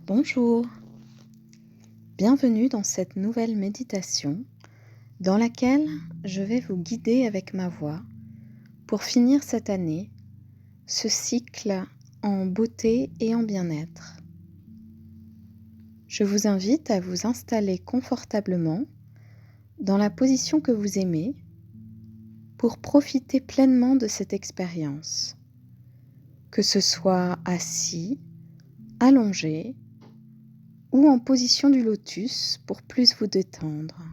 Bonjour, bienvenue dans cette nouvelle méditation dans laquelle je vais vous guider avec ma voix pour finir cette année, ce cycle en beauté et en bien-être. Je vous invite à vous installer confortablement dans la position que vous aimez pour profiter pleinement de cette expérience, que ce soit assis, allongé, ou en position du lotus pour plus vous détendre.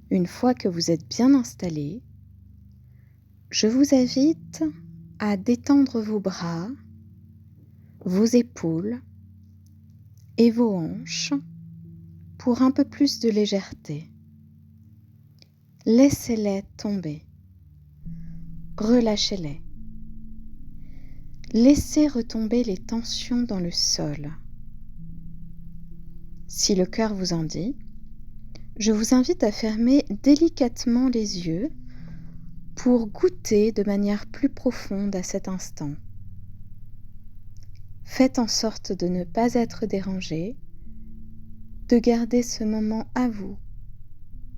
Une fois que vous êtes bien installé, je vous invite à détendre vos bras, vos épaules et vos hanches pour un peu plus de légèreté. Laissez-les tomber. Relâchez-les. Laissez retomber les tensions dans le sol. Si le cœur vous en dit, je vous invite à fermer délicatement les yeux pour goûter de manière plus profonde à cet instant. Faites en sorte de ne pas être dérangé, de garder ce moment à vous,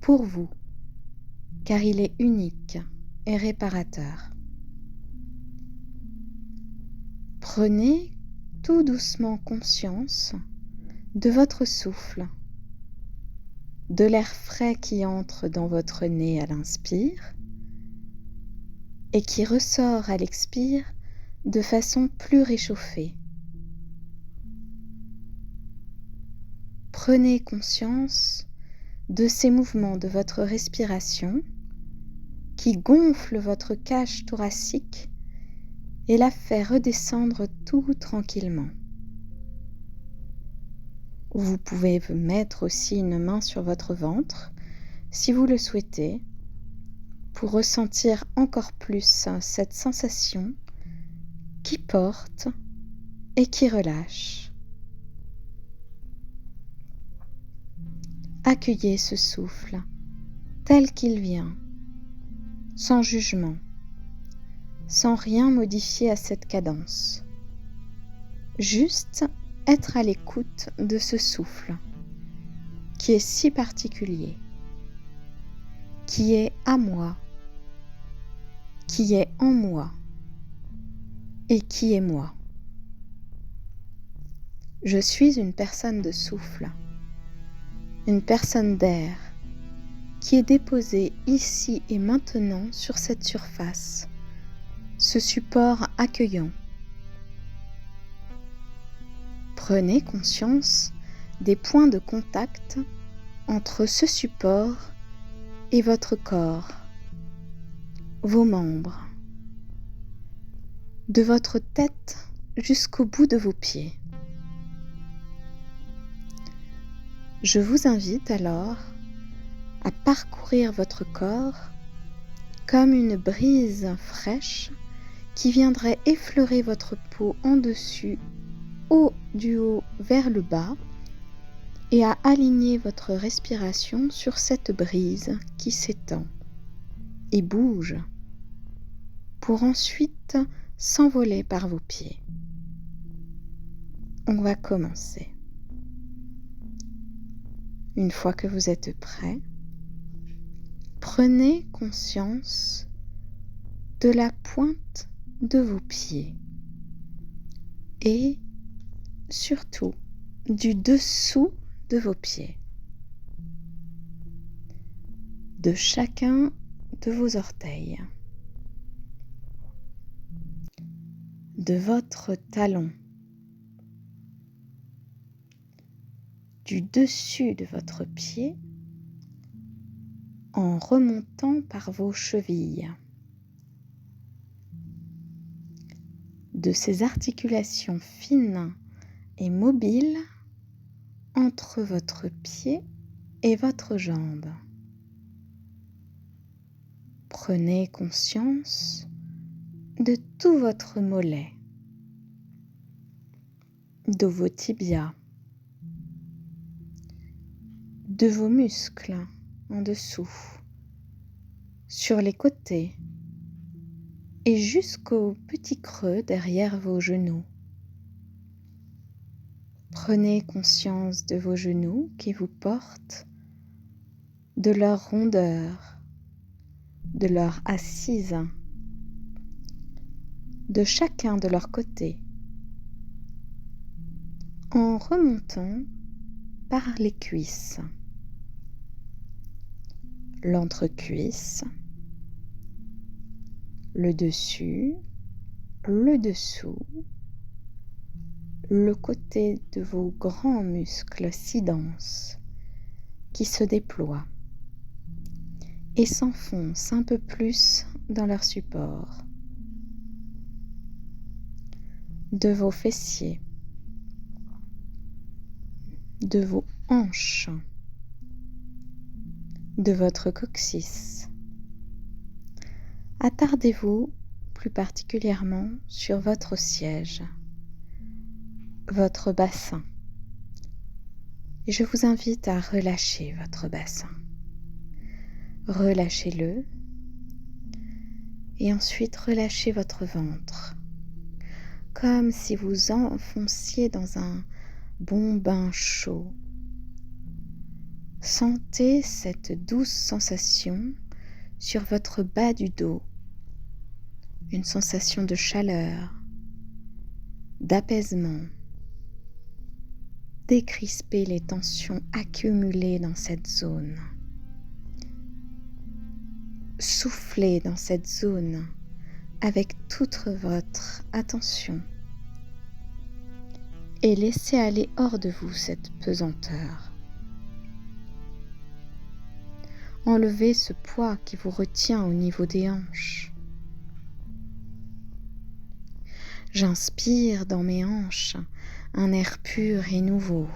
pour vous, car il est unique et réparateur. Prenez tout doucement conscience de votre souffle, de l'air frais qui entre dans votre nez à l'inspire et qui ressort à l'expire de façon plus réchauffée. Prenez conscience de ces mouvements de votre respiration qui gonflent votre cage thoracique et la fait redescendre tout tranquillement. Vous pouvez mettre aussi une main sur votre ventre si vous le souhaitez pour ressentir encore plus cette sensation qui porte et qui relâche. Accueillez ce souffle tel qu'il vient, sans jugement, sans rien modifier à cette cadence. Juste être à l'écoute de ce souffle qui est si particulier, qui est à moi, qui est en moi et qui est moi. Je suis une personne de souffle, une personne d'air qui est déposée ici et maintenant sur cette surface, ce support accueillant. Prenez conscience des points de contact entre ce support et votre corps, vos membres, de votre tête jusqu'au bout de vos pieds. Je vous invite alors à parcourir votre corps comme une brise fraîche qui viendrait effleurer votre peau en dessus, du haut vers le bas, et à aligner votre respiration sur cette brise qui s'étend et bouge pour ensuite s'envoler par vos pieds. On va commencer. Une fois que vous êtes prêt, prenez conscience de la pointe de vos pieds et surtout du dessous de vos pieds, de chacun de vos orteils, de votre talon, du dessus de votre pied en remontant par vos chevilles, de ces articulations fines et mobiles entre votre pied et votre jambe. Prenez conscience de tout votre mollet, de vos tibias, de vos muscles en dessous, sur les côtés et jusqu'au petit creux derrière vos genoux. Prenez conscience de vos genoux qui vous portent, de leur rondeur, de leur assise, de chacun de leur côté, en remontant par les cuisses, l'entrecuisse, le dessus, le dessous, le côté de vos grands muscles si denses qui se déploient et s'enfoncent un peu plus dans leur support, de vos fessiers, de vos hanches, de votre coccyx. Attardez-vous plus particulièrement sur votre siège, votre bassin. Et je vous invite à relâcher votre bassin. Relâchez-le et ensuite relâchez votre ventre, comme si vous enfonciez dans un bon bain chaud. Sentez cette douce sensation sur votre bas du dos, une sensation de chaleur, d'apaisement. Décrispez les tensions accumulées dans cette zone. Soufflez dans cette zone avec toute votre attention et laissez aller hors de vous cette pesanteur. Enlevez ce poids qui vous retient au niveau des hanches. J'inspire dans mes hanches un air pur et nouveau.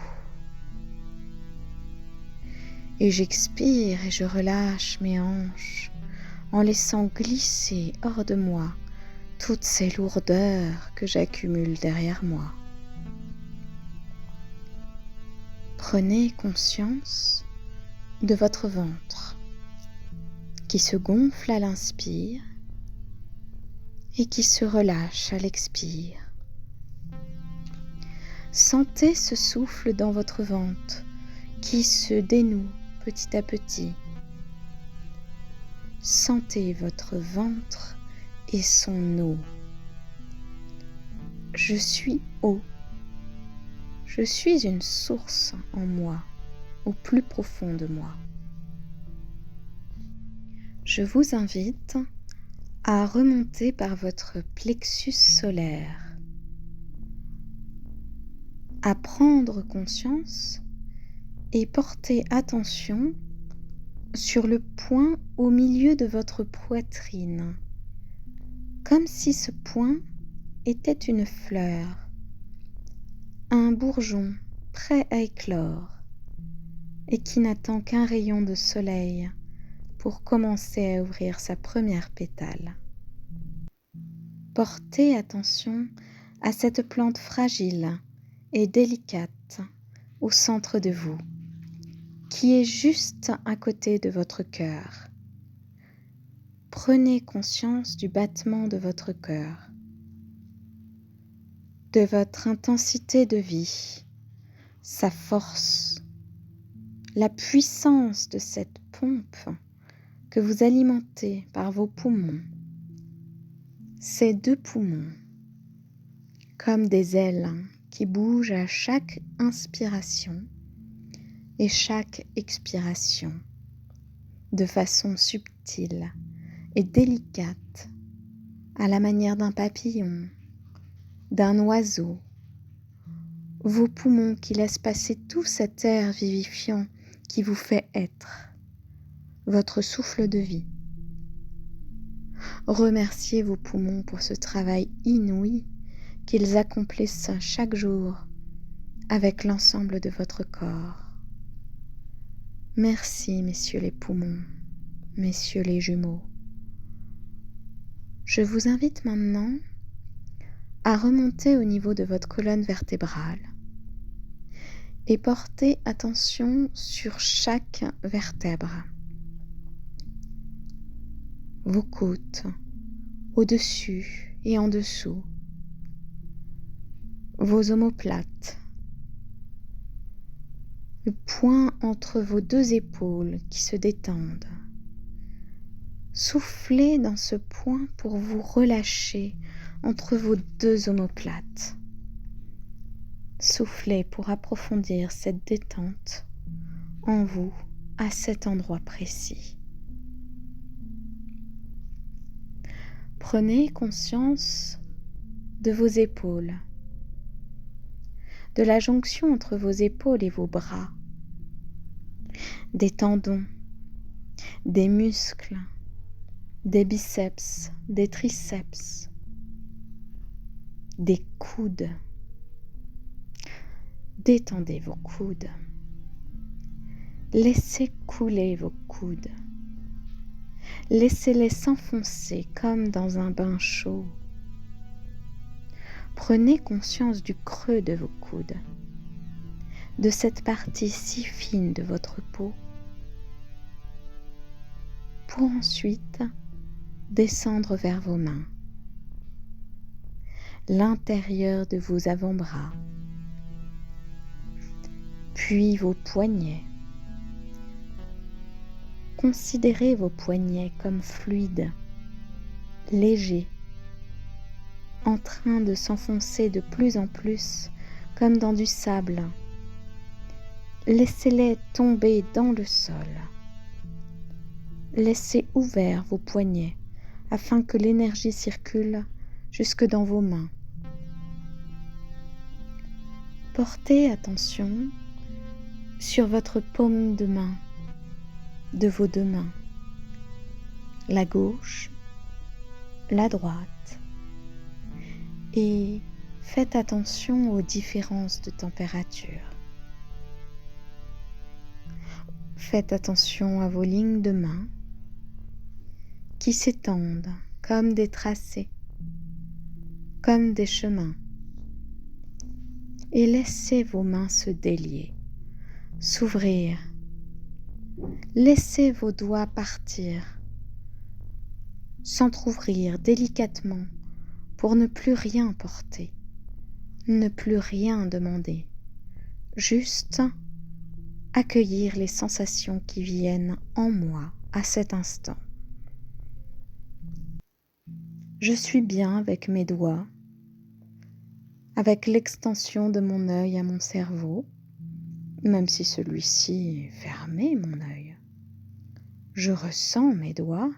Et j'expire et je relâche mes hanches en laissant glisser hors de moi toutes ces lourdeurs que j'accumule derrière moi. Prenez conscience de votre ventre qui se gonfle à l'inspire et qui se relâche à l'expire. Sentez ce souffle dans votre ventre qui se dénoue petit à petit. Sentez votre ventre et son eau. Je suis eau. Je suis une source en moi, au plus profond de moi. Je vous invite à remonter par votre plexus solaire, à prendre conscience et porter attention sur le point au milieu de votre poitrine, comme si ce point était une fleur, un bourgeon prêt à éclore et qui n'attend qu'un rayon de soleil pour commencer à ouvrir sa première pétale. Portez attention à cette plante fragile et délicate au centre de vous, qui est juste à côté de votre cœur. Prenez conscience du battement de votre cœur, de votre intensité de vie, sa force, la puissance de cette pompe que vous alimentez par vos poumons. Ces deux poumons, comme des ailes qui bougent à chaque inspiration et chaque expiration, de façon subtile et délicate, à la manière d'un papillon, d'un oiseau. Vos poumons qui laissent passer tout cet air vivifiant qui vous fait être, votre souffle de vie. Remerciez vos poumons pour ce travail inouï qu'ils accomplissent chaque jour avec l'ensemble de votre corps. Merci, messieurs les poumons, messieurs les jumeaux. Je vous invite maintenant à remonter au niveau de votre colonne vertébrale et porter attention sur chaque vertèbre. Vos côtes, au-dessus et en dessous, vos omoplates, le point entre vos deux épaules qui se détendent. Soufflez dans ce point pour vous relâcher entre vos deux omoplates. Soufflez pour approfondir cette détente en vous à cet endroit précis. Prenez conscience de vos épaules, de la jonction entre vos épaules et vos bras, des tendons, des muscles, des biceps, des triceps, des coudes. Détendez vos coudes. Laissez couler vos coudes. Laissez-les s'enfoncer comme dans un bain chaud. Prenez conscience du creux de vos coudes, de cette partie si fine de votre peau, pour ensuite descendre vers vos mains, l'intérieur de vos avant-bras, puis vos poignets. Considérez vos poignets comme fluides, légers, en train de s'enfoncer de plus en plus comme dans du sable. Laissez-les tomber dans le sol. Laissez ouverts vos poignets afin que l'énergie circule jusque dans vos mains. Portez attention sur votre paume de main, de vos deux mains, la gauche, la droite, et faites attention aux différences de température. Faites attention à vos lignes de main qui s'étendent comme des tracés, comme des chemins, et laissez vos mains se délier, s'ouvrir. Laissez vos doigts partir, s'entr'ouvrir délicatement pour ne plus rien porter, ne plus rien demander, juste accueillir les sensations qui viennent en moi à cet instant. Je suis bien avec mes doigts, avec l'extension de mon œil à mon cerveau, même si celui-ci est fermé, mon œil. Je ressens mes doigts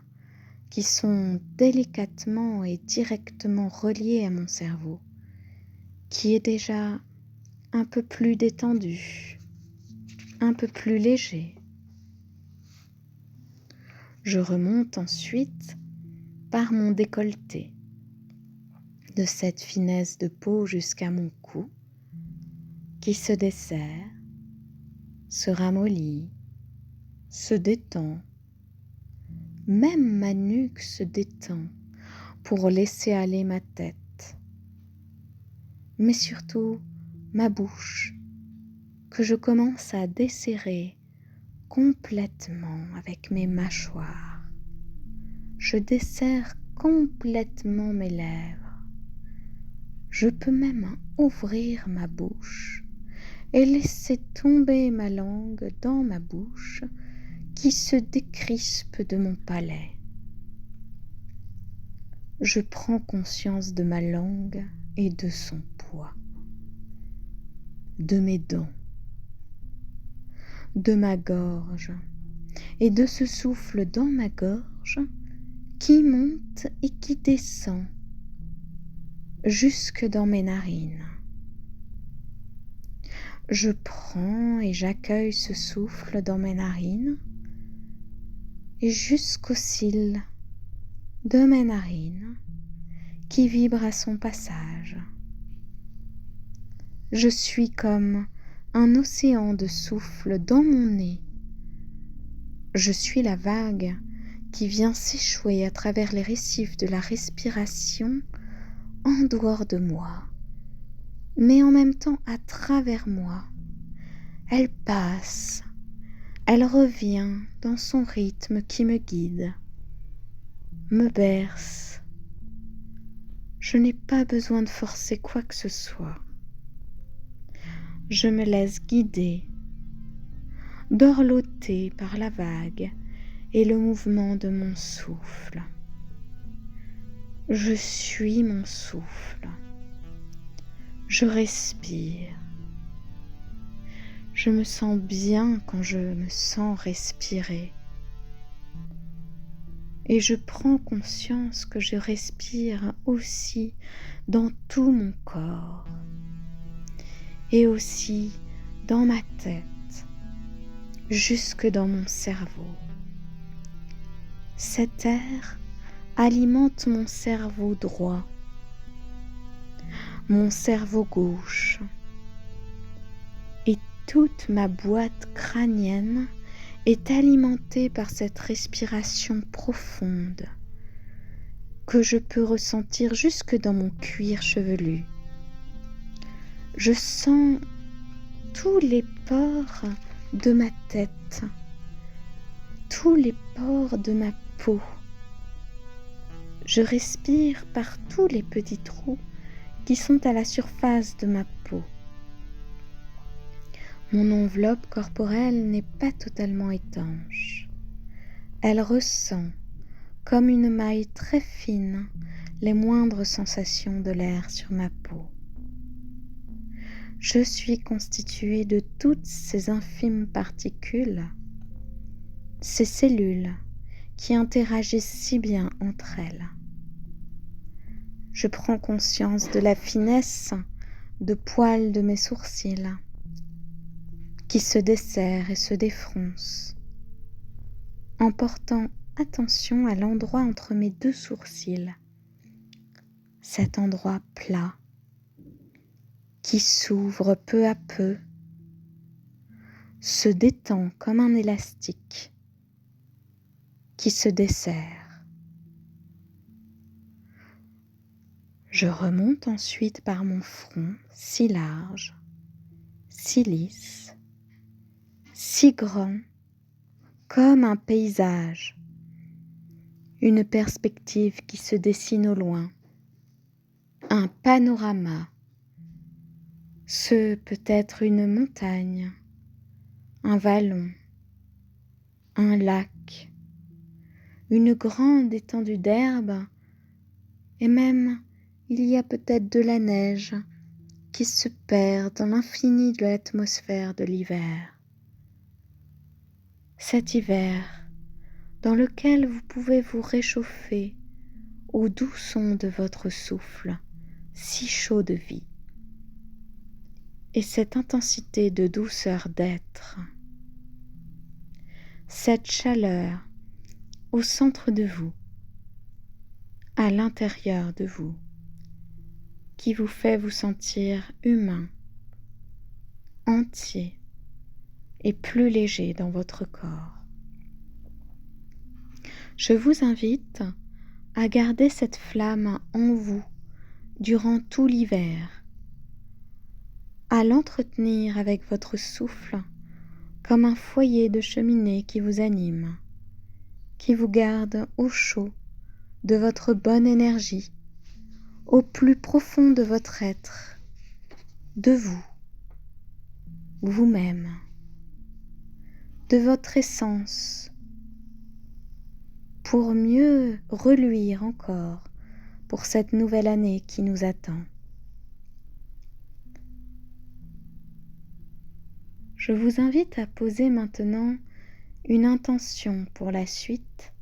qui sont délicatement et directement reliés à mon cerveau, qui est déjà un peu plus détendu, un peu plus léger. Je remonte ensuite par mon décolleté, de cette finesse de peau jusqu'à mon cou, qui se desserre, se ramollit, se détend. Même ma nuque se détend pour laisser aller ma tête, mais surtout ma bouche, que je commence à desserrer complètement avec mes mâchoires. Je desserre complètement mes lèvres. Je peux même ouvrir ma bouche et laisser tomber ma langue dans ma bouche qui se décrispe de mon palais. Je prends conscience de ma langue et de son poids, de mes dents, de ma gorge et de ce souffle dans ma gorge qui monte et qui descend jusque dans mes narines. Je prends et j'accueille ce souffle dans mes narines et jusqu'aux cils de mes narines qui vibrent à son passage. Je suis comme un océan de souffle dans mon nez. Je suis la vague qui vient s'échouer à travers les récifs de la respiration en dehors de moi, mais en même temps à travers moi. Elle passe, elle revient dans son rythme qui me guide, me berce. Je n'ai pas besoin de forcer quoi que ce soit. Je me laisse guider dorloté par la vague et le mouvement de mon souffle. Je suis mon souffle. Je respire. Je me sens bien quand je me sens respirer. Et je prends conscience que je respire aussi dans tout mon corps et aussi dans ma tête, jusque dans mon cerveau. Cet air alimente mon cerveau droit, mon cerveau gauche et toute ma boîte crânienne est alimentée par cette respiration profonde que je peux ressentir jusque dans mon cuir chevelu. Je sens tous les pores de ma tête, tous les pores de ma peau. Je respire par tous les petits trous qui sont à la surface de ma peau. Mon enveloppe corporelle n'est pas totalement étanche. Elle ressent, comme une maille très fine, les moindres sensations de l'air sur ma peau. Je suis constituée de toutes ces infimes particules, ces cellules qui interagissent si bien entre elles. Je prends conscience de la finesse de poils de mes sourcils qui se desserrent et se défroncent, en portant attention à l'endroit entre mes deux sourcils, cet endroit plat qui s'ouvre peu à peu, se détend comme un élastique qui se desserre. Je remonte ensuite par mon front si large, si lisse, si grand, comme un paysage, une perspective qui se dessine au loin, un panorama. Ce peut être une montagne, un vallon, un lac, une grande étendue d'herbe, et même il y a peut-être de la neige qui se perd dans l'infini de l'atmosphère de l'hiver. Cet hiver dans lequel vous pouvez vous réchauffer au doux son de votre souffle, si chaud de vie, et cette intensité de douceur d'être, cette chaleur au centre de vous, à l'intérieur de vous, qui vous fait vous sentir humain, entier et plus léger dans votre corps. Je vous invite à garder cette flamme en vous durant tout l'hiver, à l'entretenir avec votre souffle comme un foyer de cheminée qui vous anime, qui vous garde au chaud de votre bonne énergie, au plus profond de votre être, de vous, vous-même, de votre essence, pour mieux reluire encore pour cette nouvelle année qui nous attend. Je vous invite à poser maintenant une intention pour la suite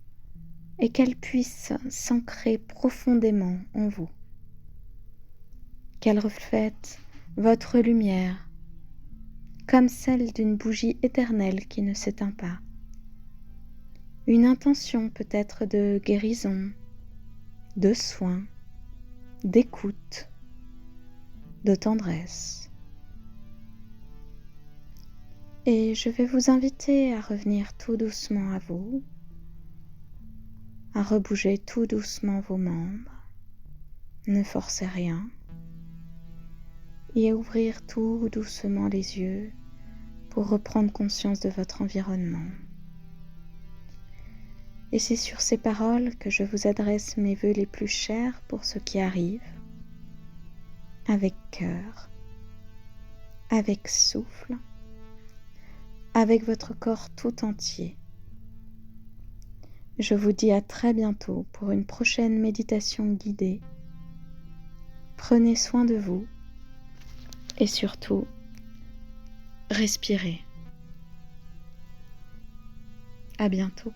et qu'elle puisse s'ancrer profondément en vous, qu'elle reflète votre lumière comme celle d'une bougie éternelle qui ne s'éteint pas. Une intention peut-être de guérison, de soin, d'écoute, de tendresse. Et je vais vous inviter à revenir tout doucement à vous, à rebouger tout doucement vos membres, ne forcez rien, et à ouvrir tout doucement les yeux pour reprendre conscience de votre environnement. Et c'est sur ces paroles que je vous adresse mes vœux les plus chers pour ce qui arrive, avec cœur, avec souffle, avec votre corps tout entier. Je vous dis à très bientôt pour une prochaine méditation guidée. Prenez soin de vous et surtout, respirez. À bientôt.